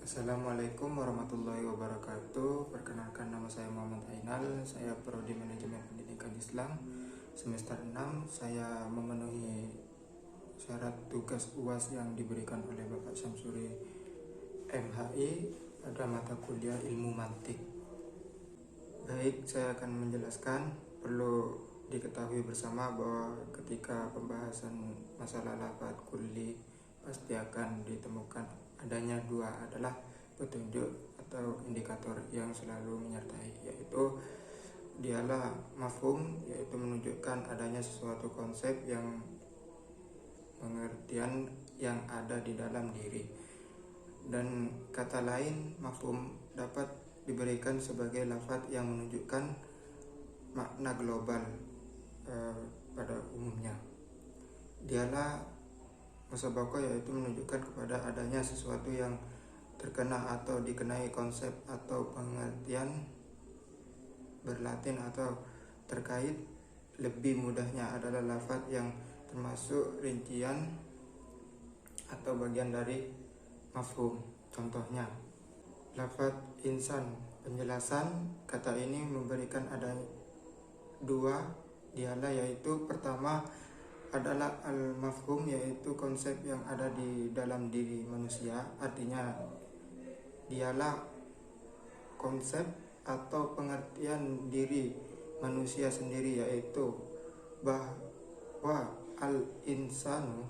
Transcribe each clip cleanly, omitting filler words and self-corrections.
Assalamualaikum warahmatullahi wabarakatuh. Perkenalkan, nama saya Muhammad Ainal. Saya Prodi Manajemen Pendidikan Islam semester 6. Saya memenuhi syarat tugas UAS yang diberikan oleh Bapak Syamsuri MHI pada mata kuliah Ilmu Mantik. Baik, saya akan menjelaskan. Perlu diketahui bersama bahwa ketika pembahasan masalah lafaz kulli pasti akan ditemukan adanya dua adalah petunjuk atau indikator yang selalu menyertai, yaitu dialah mafhum, yaitu menunjukkan adanya sesuatu konsep yang pengertian yang ada di dalam diri, dan kata lain mafhum dapat diberikan sebagai lafaz yang menunjukkan makna global pada umumnya. Dialah musabaqah, yaitu menunjukkan kepada adanya sesuatu yang terkena atau dikenai konsep atau pengertian berlatin atau terkait. Lebih mudahnya adalah lafaz yang termasuk rincian atau bagian dari mafhum. Contohnya lafaz insan. Penjelasan kata ini memberikan adanya dua dialah, yaitu pertama adalah al-mafhum, yaitu konsep yang ada di dalam diri manusia. Artinya dialah konsep atau pengertian diri manusia sendiri, yaitu bahwa al-insanu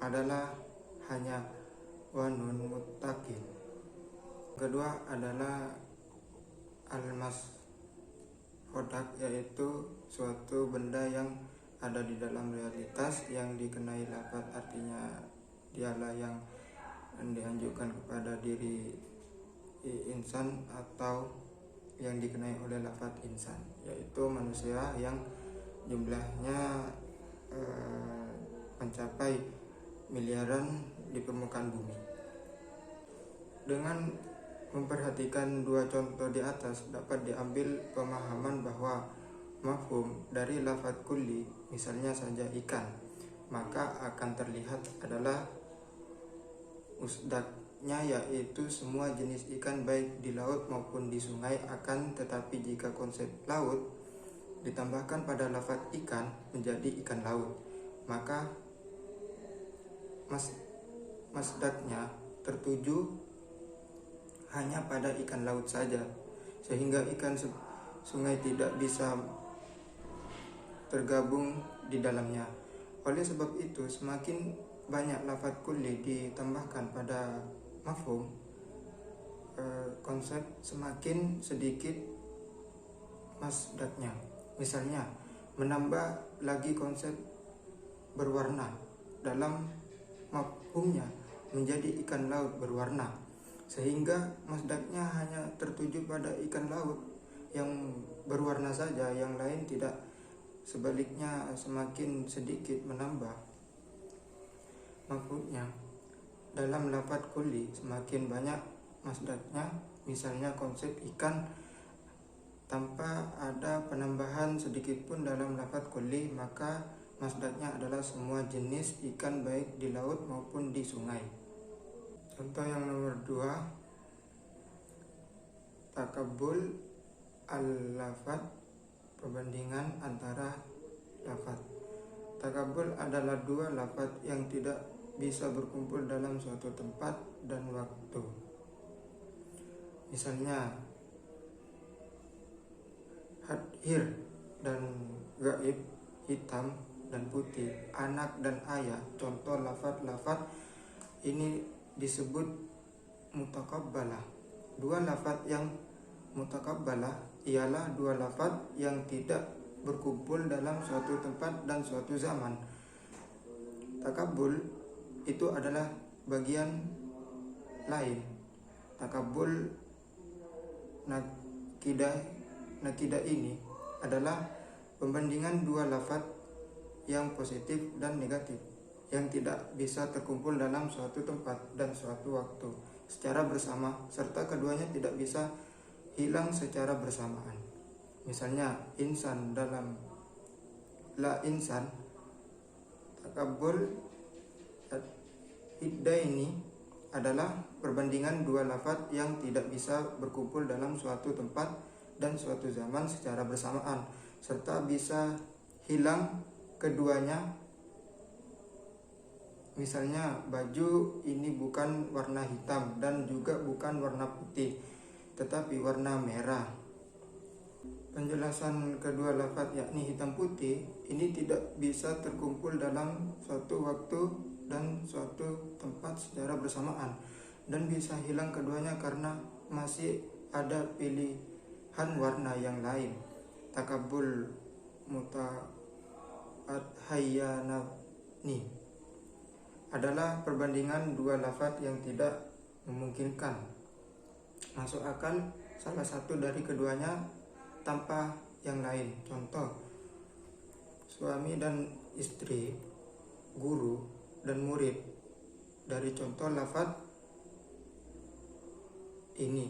adalah hanya wanun muttaqin. Kedua adalah al-mashodak, yaitu suatu benda yang ada di dalam realitas yang dikenai lafaz. Artinya dialah yang dianjurkan kepada diri insan atau yang dikenai oleh lafaz insan, yaitu manusia yang jumlahnya mencapai miliaran di permukaan bumi. Dengan memperhatikan dua contoh di atas dapat diambil pemahaman bahwa mafhum dari lafaz kulli, misalnya saja ikan, maka akan terlihat adalah musdaknya, yaitu semua jenis ikan baik di laut maupun di sungai. Akan tetapi jika konsep laut ditambahkan pada lafaz ikan menjadi ikan laut, maka masdaknya tertuju hanya pada ikan laut saja, sehingga ikan sungai tidak bisa tergabung di dalamnya. Oleh sebab itu, semakin banyak lafaz kulli ditambahkan pada mafhum konsep, semakin sedikit masdaknya. Misalnya, menambah lagi konsep berwarna dalam mafhumnya menjadi ikan laut berwarna, sehingga masdaknya hanya tertuju pada ikan laut yang berwarna saja, yang lain tidak. Sebaliknya, semakin sedikit menambah mafhumnya dalam lafaz kulli, semakin banyak masdaknya. Misalnya konsep ikan, tanpa ada penambahan sedikit pun dalam lafaz kulli, maka masdaknya adalah semua jenis ikan baik di laut maupun di sungai. Contoh yang nomor 2, takabul al-lafaz, perbandingan antara lafaz. Takabul adalah dua lafaz yang tidak bisa berkumpul dalam suatu tempat dan waktu. Misalnya hadir dan gaib, hitam dan putih, anak dan ayah. Contoh lafaz-lafaz ini disebut mutakabbalah. Dua lafaz yang mutakabbalah ialah dua lafaz yang tidak berkumpul dalam suatu tempat dan suatu zaman. Takabul itu adalah bagian lain. Takabul nakidah ini adalah pembandingan dua lafaz yang positif dan negatif yang tidak bisa terkumpul dalam suatu tempat dan suatu waktu secara bersama, serta keduanya tidak bisa hilang secara bersamaan. Misalnya insan dalam la insan, takabul iddaini adalah perbandingan dua lafaz yang tidak bisa berkumpul dalam suatu tempat dan suatu zaman secara bersamaan, serta bisa hilang keduanya. Misalnya, baju ini bukan warna hitam dan juga bukan warna putih, tetapi warna merah. Penjelasan kedua lafaz yakni hitam putih ini tidak bisa terkumpul dalam suatu waktu dan suatu tempat secara bersamaan, dan bisa hilang keduanya karena masih ada pilihan warna yang lain. Takabul muta'adhayanani adalah perbandingan dua lafaz yang tidak memungkinkan masuk akal salah satu dari keduanya tanpa yang lain. Contoh, suami dan istri, guru dan murid. Dari contoh lafaz ini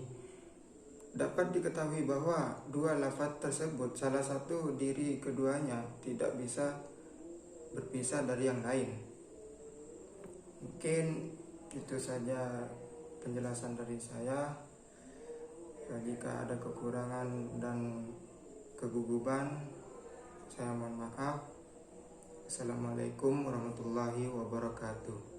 dapat diketahui bahwa dua lafaz tersebut salah satu diri keduanya tidak bisa berpisah dari yang lain. Mungkin itu saja penjelasan dari saya. Jika ada kekurangan dan kegugupan, saya mohon maaf. Assalamualaikum warahmatullahi wabarakatuh.